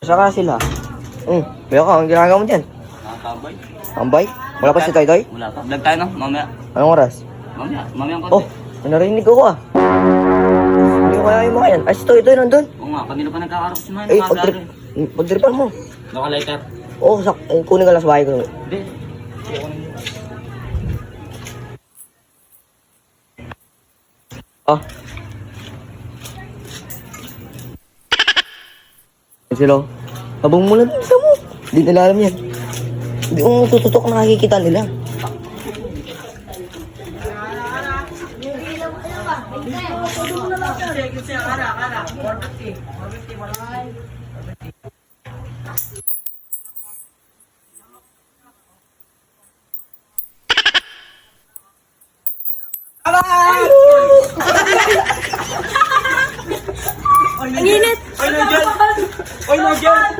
Saka sila. Kaya ka, ang ginagawa mo dyan? Nakakabay. Tambay? Wala pa si Toy Toy? Wala pa. Vlog tayo no? Mamaya. Anong oras? Mamaya ang Oh, konti. may narinig ako ah. Hindi ko kaya yung mga yan. Ay, si Toy Toy nandun. Oo nga, kanina pa nagkakarap si Manny. Eh, pagtripan mo. Nakalighter. Oo, kunin ka lang sa bahay ko. Hindi. Ah. Sila. Habang mula sa mo. Hindi nila alam yan. Hindi mo tututok na nakikita nila. Ang init! Oy, nandiyan!